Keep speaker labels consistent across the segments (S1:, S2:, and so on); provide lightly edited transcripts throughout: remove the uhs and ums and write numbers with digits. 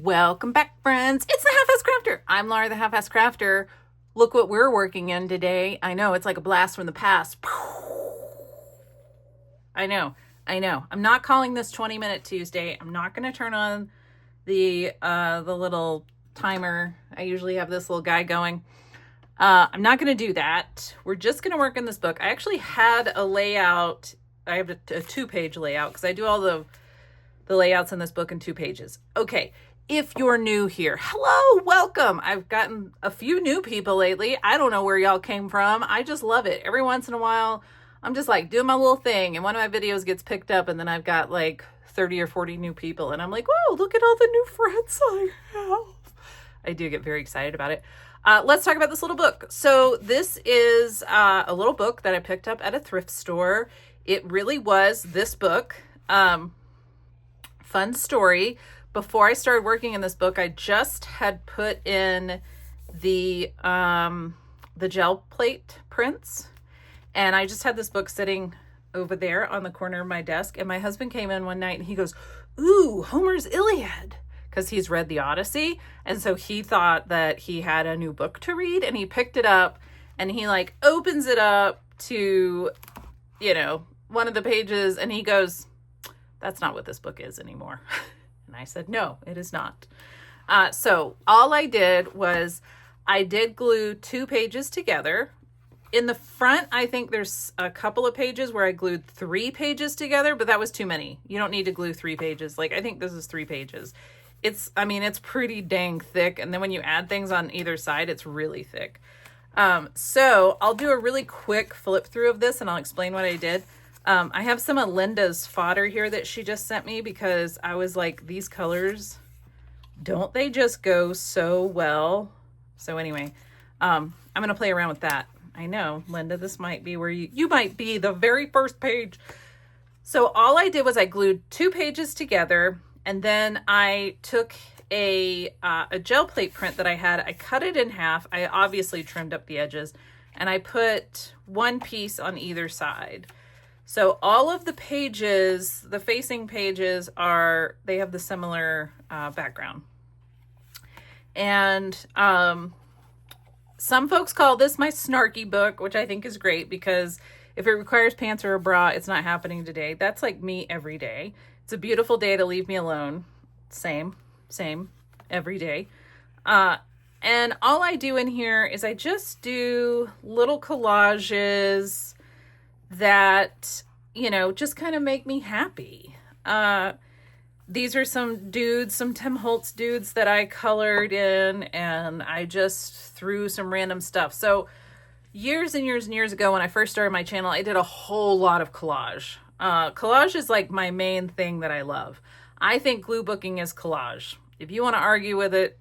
S1: Welcome back, friends. It's the Halfass Crafter. I'm Laura, the Halfass Crafter. Look what we're working in today. I know, it's like a blast from the past. I know. I'm not calling this 20-minute Tuesday. I'm not going to turn on the little timer. I usually have this little guy going. I'm not going to do that. We're just going to work in this book. I actually had a layout. I have a 2-page layout because I do all the layouts in this book in 2 pages. Okay. If you're new here, hello, welcome. I've gotten a few new people lately. I don't know where y'all came from. I just love it. Every once in a while, I'm just like doing my little thing and one of my videos gets picked up and then I've got like 30 or 40 new people and I'm like, whoa, look at all the new friends I have. I do get very excited about it. Let's talk about this little book. So this is a little book that I picked up at a thrift store. It really was this book. Fun story. Before I started working in this book, I just had put in the gel plate prints, and I just had this book sitting over there on the corner of my desk, and my husband came in one night and he goes, ooh, Homer's Iliad, because he's read the Odyssey, and so he thought that he had a new book to read, and he picked it up, and he like opens it up to, one of the pages, and he goes, that's not what this book is anymore. And I said, no, it is not. So all I did was I did glue 2 pages together. In the front, I think there's a couple of pages where I glued 3 pages together, but that was too many. You don't need to glue 3 pages. Like, I think this is 3 pages. It's pretty dang thick. And then when you add things on either side, it's really thick. So I'll do a really quick flip through of this and I'll explain what I did. I have some of Linda's fodder here that she just sent me because I was like, these colors, don't they just go so well? So anyway, I'm going to play around with that. I know, Linda, this might be where you might be the very first page. So all I did was I glued 2 pages together, and then I took a gel plate print that I had. I cut it in half. I obviously trimmed up the edges, and I put 1 piece on either side. So all of the pages, the facing pages they have the similar background. And some folks call this my snarky book, which I think is great because if it requires pants or a bra, it's not happening today. That's like me every day. It's a beautiful day to leave me alone. Same, every day. And all I do in here is I just do little collages that, just kind of make me happy. These are some Tim Holtz dudes that I colored in, and I just threw some random stuff. So years and years and years ago when I first started my channel, I did a whole lot of collage. Collage is like my main thing that I love. I think glue booking is collage. If you want to argue with it,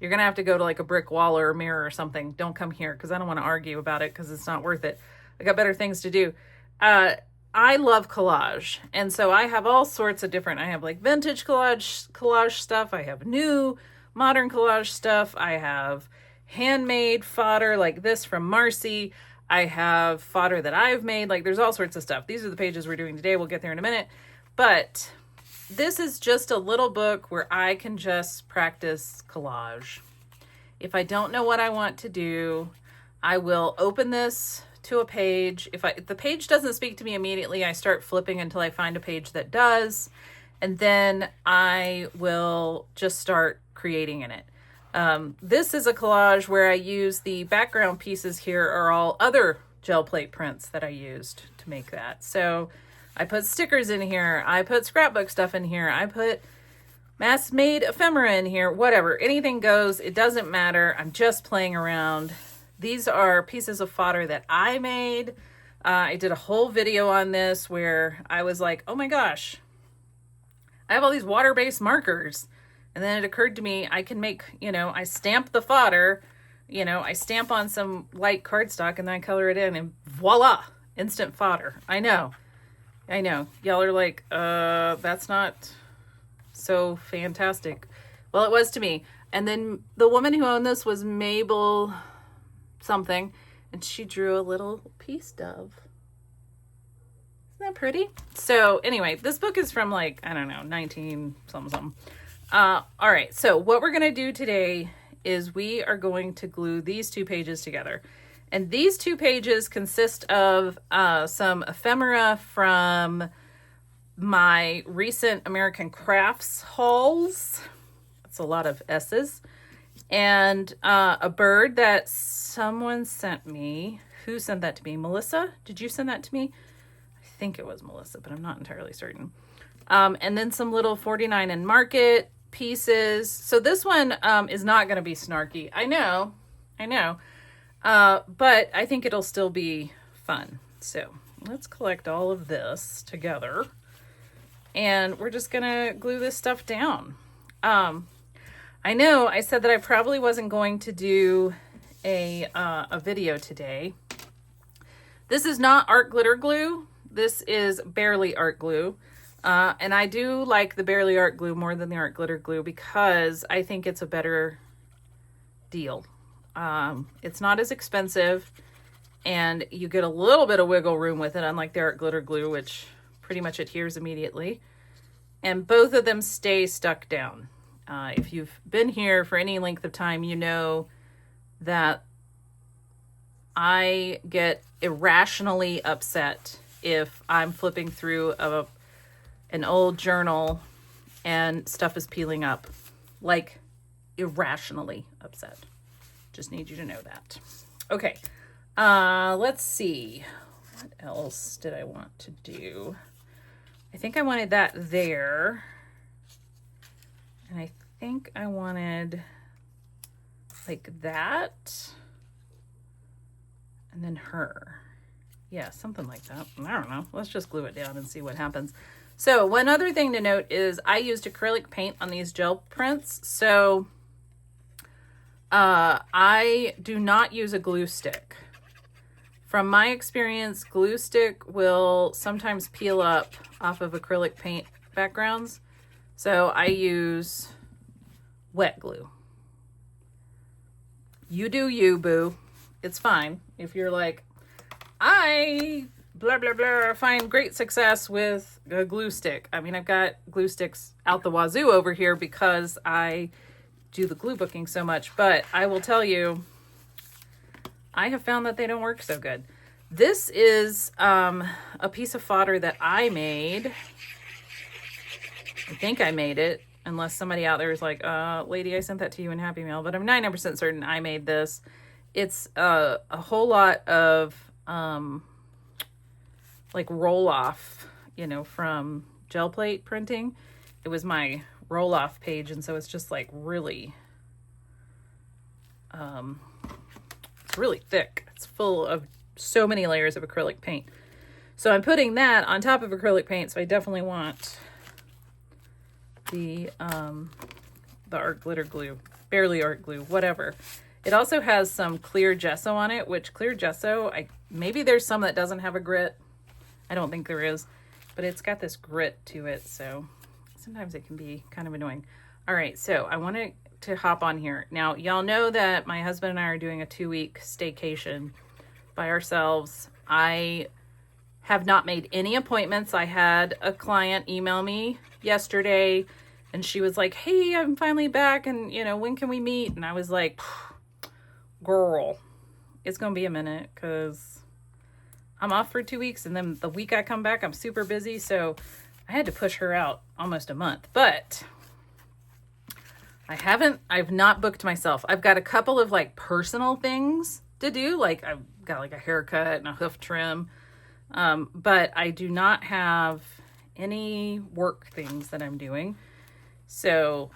S1: you're going to have to go to like a brick wall or a mirror or something. Don't come here because I don't want to argue about it because it's not worth it. I got better things to do. I love collage. And so I have all sorts of different, I have like vintage collage stuff. I have new modern collage stuff. I have handmade fodder like this from Marcy. I have fodder that I've made. Like there's all sorts of stuff. These are the pages we're doing today. We'll get there in a minute. But this is just a little book where I can just practice collage. If I don't know what I want to do, I will open this to a page. If the page doesn't speak to me immediately, I start flipping until I find a page that does, and then I will just start creating in it. This is a collage where I use the background pieces here are all other gel plate prints that I used to make that. So I put stickers in here, I put scrapbook stuff in here, I put mass-made ephemera in here, whatever, anything goes, it doesn't matter, I'm just playing around. These are pieces of fodder that I made. I did a whole video on this where I was like, oh my gosh, I have all these water-based markers. And then it occurred to me, I can make, I stamp the fodder, I stamp on some light cardstock and then I color it in and voila, instant fodder. I know. Y'all are like, that's not so fantastic. Well, it was to me. And then the woman who owned this was Mabel something, and she drew a little peace dove. Isn't that pretty? So anyway, this book is from like, I don't know, 19 something. All right, so what we're going to do today is we are going to glue these 2 pages together. And these 2 pages consist of some ephemera from my recent American Crafts hauls. That's a lot of S's. And a bird that someone sent me. Who sent that to me? Melissa? Did you send that to me? I think it was Melissa, but I'm not entirely certain. And then some little 49 and Market pieces. So this one is not going to be snarky. I know. But I think it'll still be fun. So let's collect all of this together. And we're just going to glue this stuff down. I know I said that I probably wasn't going to do a video today. This is not art glitter glue. This is Barely art glue. And I do like the Barely art glue more than the art glitter glue because I think it's a better deal. It's not as expensive and you get a little bit of wiggle room with it, unlike the art glitter glue, which pretty much adheres immediately. And both of them stay stuck down. If you've been here for any length of time, you know that I get irrationally upset if I'm flipping through an old journal and stuff is peeling up. Like, irrationally upset. Just need you to know that. Okay, let's see. What else did I want to do? I think I wanted that there. And I think I wanted like that. And then her. Yeah, something like that. I don't know. Let's just glue it down and see what happens. So one other thing to note is I used acrylic paint on these gel prints. So I do not use a glue stick. From my experience, glue stick will sometimes peel up off of acrylic paint backgrounds. So I use wet glue. You do you, boo. It's fine. If you're like, I blah, blah, blah, find great success with a glue stick. I mean, I've got glue sticks out the wazoo over here because I do the glue booking so much. But I will tell you, I have found that they don't work so good. This is a piece of fodder that I made. I think I made it, unless somebody out there is like, lady, I sent that to you in Happy Mail, but I'm 99% certain I made this. It's a whole lot of like roll off, you know, from gel plate printing. It was my roll off page, and so it's just like really, it's really thick. It's full of so many layers of acrylic paint. So I'm putting that on top of acrylic paint, so I definitely want the art glitter glue, Barely art glue, whatever. It also has some clear gesso on it, which clear gesso, maybe there's some that doesn't have a grit. I don't think there is, but it's got this grit to it, so sometimes it can be kind of annoying. All right, so I wanted to hop on here. Now, y'all know that my husband and I are doing a 2-week staycation by ourselves. I have not made any appointments. I had a client email me yesterday, and she was like, hey, I'm finally back, and, you know, when can we meet? And I was like, girl, it's gonna be a minute because I'm off for 2 weeks, and then the week I come back, I'm super busy, so I had to push her out almost a month. But I've not booked myself. I've got a couple of like personal things to do, like I've got like a haircut and a hoof trim, but I do not have any work things that I'm doing, so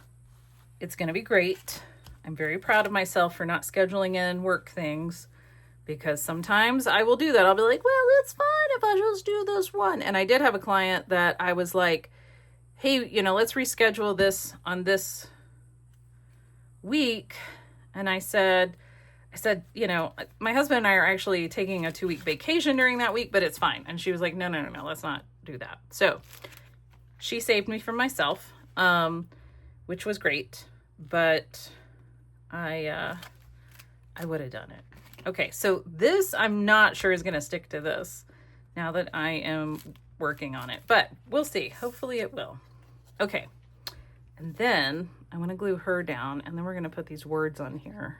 S1: it's gonna be great. I'm very proud of myself for not scheduling in work things, because sometimes I will do that. I'll be like, well, it's fine if I just do this one. And I did have a client that I was like, hey, you know, let's reschedule this on this week. And I said, you know, my husband and I are actually taking a 2-week vacation during that week, but it's fine. And she was like, no, let's not do that. So she saved me from myself, which was great, but I would have done it. Okay, so this I'm not sure is going to stick to this now that I am working on it, but we'll see. Hopefully it will. Okay, And then I'm going to glue her down, and then we're going to put these words on here.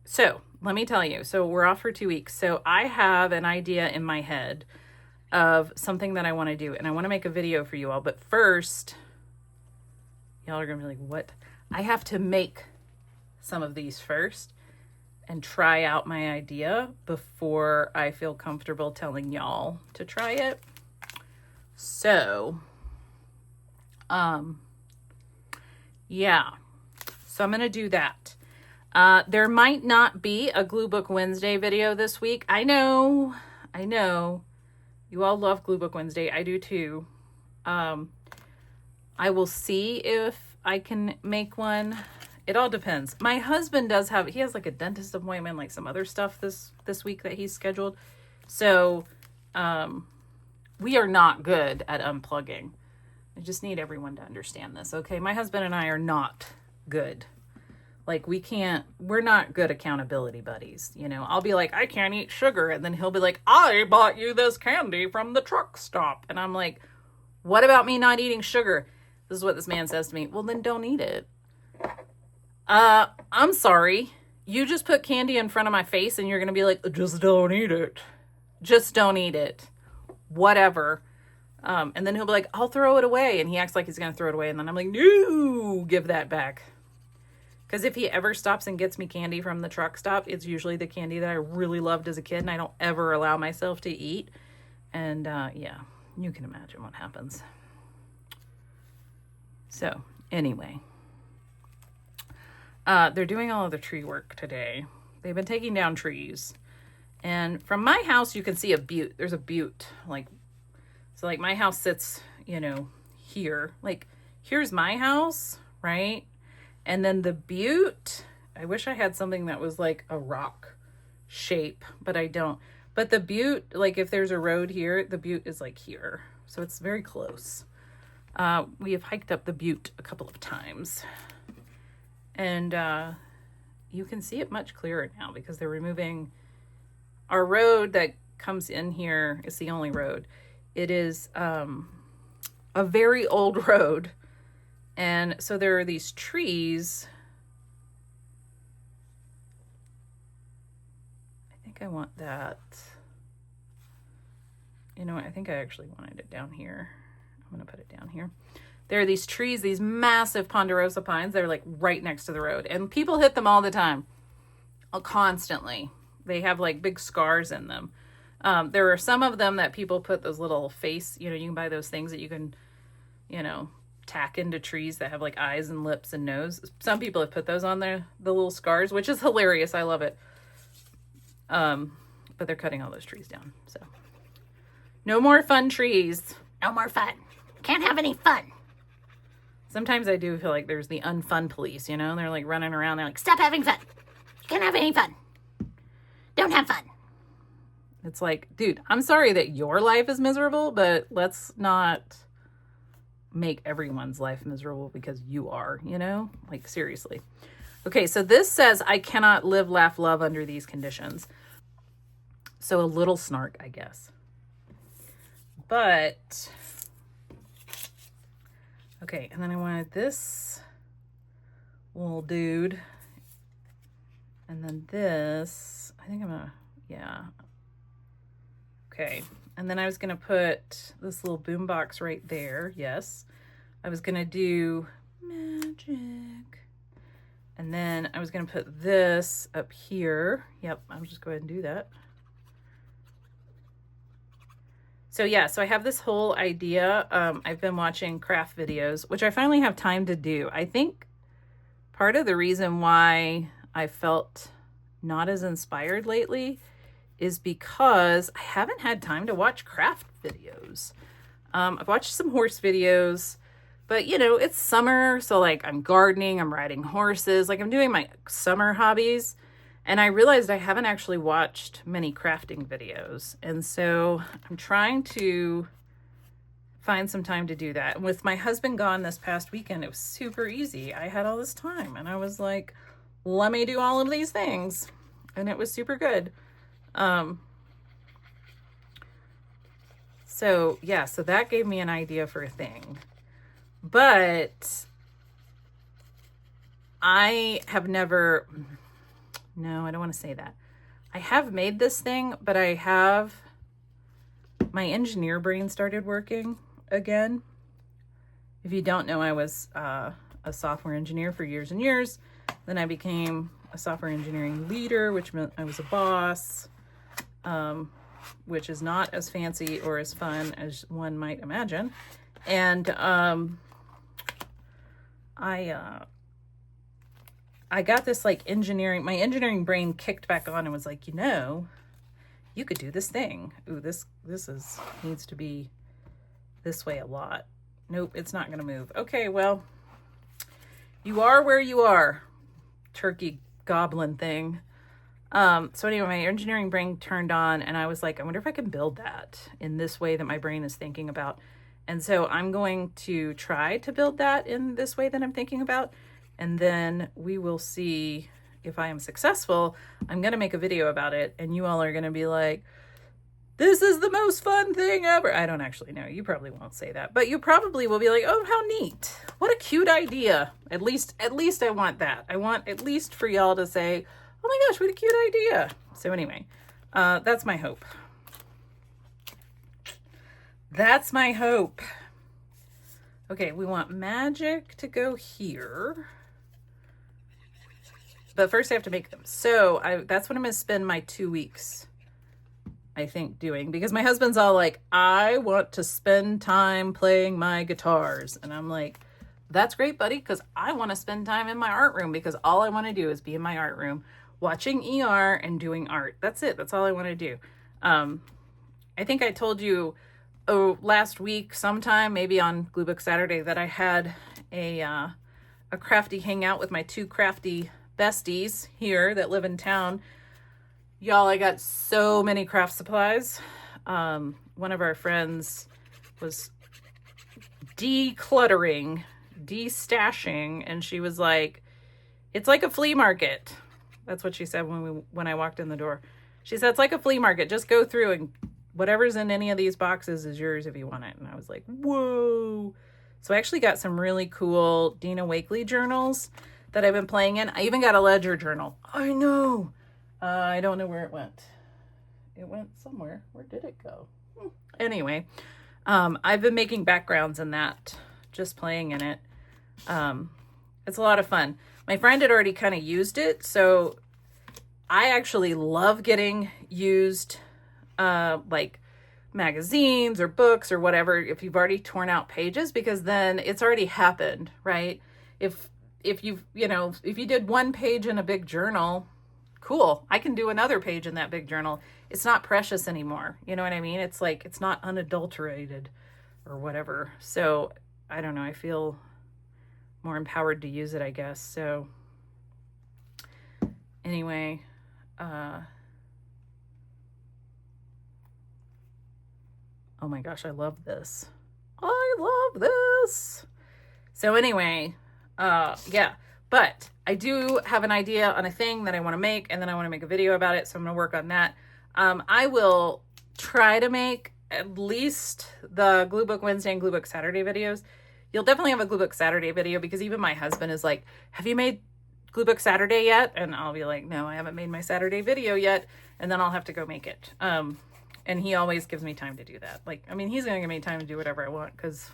S1: So let me tell you, so we're off for 2 weeks. So I have an idea in my head of something that I want to do, and I want to make a video for you all. But first, y'all are going to be like, what? I have to make some of these first and try out my idea before I feel comfortable telling y'all to try it. So, yeah, so I'm going to do that. There might not be a Glue Book Wednesday video this week. I know. You all love Glue Book Wednesday. I do too. I will see if I can make one. It all depends. My husband he has like a dentist appointment, like some other stuff this week that he's scheduled. So, we are not good at unplugging. I just need everyone to understand this, okay? My husband and I are not good. Like, we're not good accountability buddies, you know? I'll be like, I can't eat sugar. And then he'll be like, I bought you this candy from the truck stop. And I'm like, what about me not eating sugar? This is what this man says to me. Well, then don't eat it. I'm sorry. You just put candy in front of my face and you're going to be like, just don't eat it. Just don't eat it. Whatever. And then he'll be like, I'll throw it away. And he acts like he's going to throw it away. And then I'm like, no, give that back. Because if he ever stops and gets me candy from the truck stop, it's usually the candy that I really loved as a kid and I don't ever allow myself to eat. And yeah, you can imagine what happens. So anyway, they're doing all of the tree work today. They've been taking down trees. And from my house, you can see a butte. There's a butte. So my house sits, you know, here. Like, here's my house, right? And then the butte, I wish I had something that was like a rock shape, but I don't. But the butte, like if there's a road here, the butte is like here. So it's very close. We have hiked up the butte a couple of times. And you can see it much clearer now because they're removing our road that comes in here is the only road. It is a very old road. And so there are these trees. I think I want that. You know what? I think I actually wanted it down here. I'm going to put it down here. There are these trees, these massive ponderosa pines. They're like right next to the road. And people hit them all the time. Constantly. They have like big scars in them. There are some of them that people put those little face, you know, you can buy those things that you can, you know, tack into trees that have like eyes and lips and nose. Some people have put those on the little scars, which is hilarious. I love it. But they're cutting all those trees down. So no more fun trees. No more fun. Can't have any fun. Sometimes I do feel like there's the unfun police, you know, they're like running around. They're like, stop having fun. Can't have any fun. Don't have fun. It's like, dude, I'm sorry that your life is miserable, but let's not make everyone's life miserable because you are, you know, like seriously. Okay. So this says, I cannot live, laugh, love under these conditions. So a little snark, I guess. But, okay. And then I wanted this little dude. And then this, I think I'm gonna, yeah. Okay. And then I was going to put this little boombox right there. Yes. I was going to do magic. And then I was going to put this up here. Yep. I'll just go ahead and do that. So yeah, so I have this whole idea. I've been watching craft videos, which I finally have time to do. I think part of the reason why I felt not as inspired lately is because I haven't had time to watch craft videos. I've watched some horse videos, but you know, it's summer. So like I'm gardening, I'm riding horses, like I'm doing my summer hobbies. And I realized I haven't actually watched many crafting videos. And so I'm trying to find some time to do that. And with my husband gone this past weekend, it was super easy. I had all this time and I was like, let me do all of these things. And it was super good. So yeah, so that gave me an idea for a thing. But I have never, no, I don't want to say that. I have made this thing, but my engineer brain started working again. If you don't know, I was a software engineer for years and years. Then I became a software engineering leader, which meant I was a boss, which is not as fancy or as fun as one might imagine. And I got this like my engineering brain kicked back on and was like, you could do this thing. Ooh, this needs to be this way a lot. Nope, it's not gonna move. Okay, well, you are where you are, turkey goblin thing. So anyway, my engineering brain turned on and I was like, I wonder if I can build that in this way that my brain is thinking about. And so I'm going to try to build that in this way that I'm thinking about. And then we will see if I am successful. I'm going to make a video about it and you all are going to be like, this is the most fun thing ever. I don't actually know. You probably won't say that, but you probably will be like, oh, how neat. What a cute idea. At least I want that. I want at least for y'all to say, oh my gosh, what a cute idea. So anyway, that's my hope. That's my hope. Okay, we want magic to go here. But first I have to make them. So that's what I'm going to spend my 2 weeks, I think, doing. Because my husband's all like, I want to spend time playing my guitars. And I'm like, that's great, buddy, because I want to spend time in my art room because all I want to do is be in my art room watching ER and doing art. That's it. That's all I want to do. I think I told you last week sometime, maybe on Glue Book Saturday, that I had a crafty hangout with my 2 crafty besties here that live in town. Y'all, I got so many craft supplies. One of our friends was decluttering, destashing, and she was like, it's like a flea market. That's what she said when I walked in the door. She said, it's like a flea market. Just go through and whatever's in any of these boxes is yours if you want it. And I was like, whoa. So I actually got some really cool Dina Wakley journals that I've been playing in. I even got a ledger journal. I know. I don't know where it went. It went somewhere. Where did it go? Anyway, I've been making backgrounds in that, just playing in it. It's a lot of fun. My friend had already kind of used it, so I actually love getting used like magazines or books or whatever if you've already torn out pages, because then it's already happened, right? If you did one page in a big journal, cool, I can do another page in that big journal. It's not precious anymore. You know what I mean? It's like, it's not unadulterated or whatever. So I don't know. I feel more empowered to use it, I guess. So anyway, oh my gosh, I love this. I love this. So anyway, yeah, but I do have an idea on a thing that I want to make, and then I want to make a video about it. So I'm going to work on that. I will try to make at least the Glue Book Wednesday and Glue Book Saturday videos. You'll definitely have a Glue Book Saturday video, because even my husband is like, have you made Glue Book Saturday yet? And I'll be like, no, I haven't made my Saturday video yet. And then I'll have to go make it. And he always gives me time to do that. Like, I mean, he's going to give me time to do whatever I want, because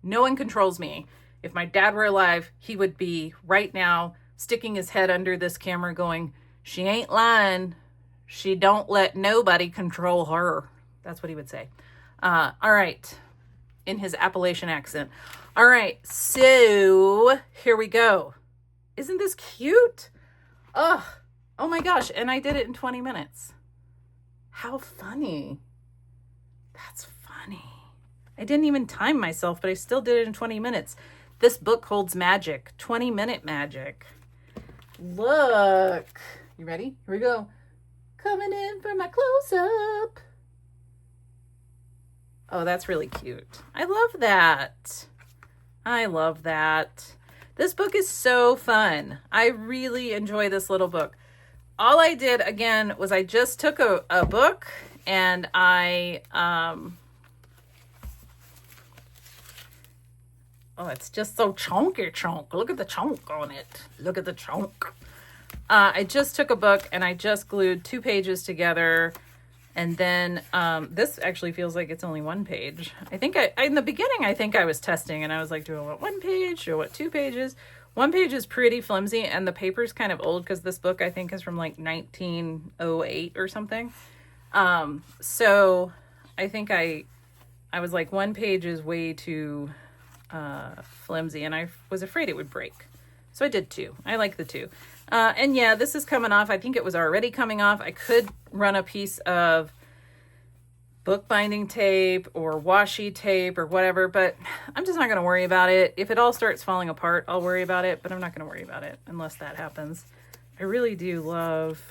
S1: no one controls me. If my dad were alive, he would be right now sticking his head under this camera going, she ain't lying. She don't let nobody control her. That's what he would say. All right. In his Appalachian accent. All right. So here we go. Isn't this cute? Oh my gosh. And I did it in 20 minutes. How funny. That's funny. I didn't even time myself, but I still did it in 20 minutes. This book holds magic. 20-minute magic. Look. You ready? Here we go. Coming in for my close-up. Oh, that's really cute. I love that. I love that. This book is so fun. I really enjoy this little book. All I did, again, was I just took a book and I Oh, it's just so chunky chunk. Look at the chunk on it. Look at the chunk. I just took a book and I just glued 2 pages together. And then this actually feels like it's only 1 page. I think in the beginning, I think I was testing and I was like, do I want 1 page? Do I want 2 pages? 1 page is pretty flimsy and the paper's kind of old because this book I think is from like 1908 or something. So I think I was like 1 page is way too flimsy and I was afraid it would break. So I did 2. I like the 2. And yeah, this is coming off. I think it was already coming off. I could run a piece of bookbinding tape or washi tape or whatever, but I'm just not going to worry about it. If it all starts falling apart, I'll worry about it, but I'm not going to worry about it unless that happens. I really do love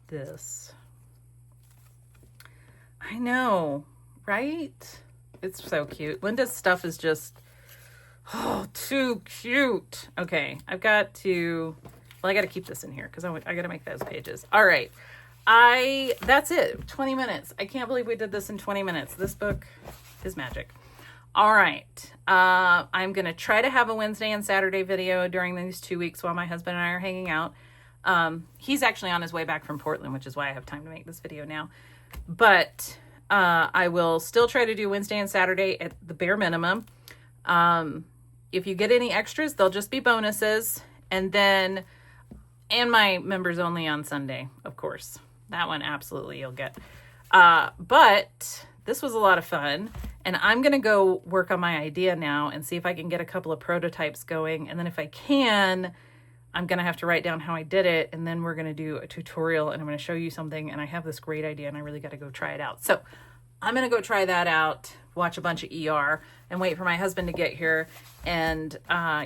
S1: this. I know, right? It's so cute. Linda's stuff is just, oh, too cute. Okay, I've got to, well, I got to keep this in here because I got to make those pages. All right. That's it. 20 minutes. I can't believe we did this in 20 minutes. This book is magic. All right. I'm going to try to have a Wednesday and Saturday video during these 2 weeks while my husband and I are hanging out. He's actually on his way back from Portland, which is why I have time to make this video now. But I will still try to do Wednesday and Saturday at the bare minimum. If you get any extras, they'll just be bonuses. And my members only on Sunday, of course. That one absolutely you'll get. But this was a lot of fun. And I'm going to go work on my idea now and see if I can get a couple of prototypes going. And then if I can, I'm going to have to write down how I did it. And then we're going to do a tutorial and I'm going to show you something. And I have this great idea and I really got to go try it out. So I'm going to go try that out, watch a bunch of ER and wait for my husband to get here. And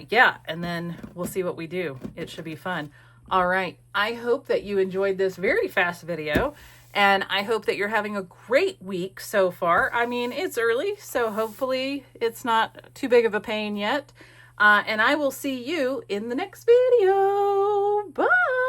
S1: yeah, and then we'll see what we do. It should be fun. All right. I hope that you enjoyed this very fast video and I hope that you're having a great week so far. I mean, it's early, so hopefully it's not too big of a pain yet. And I will see you in the next video. Bye.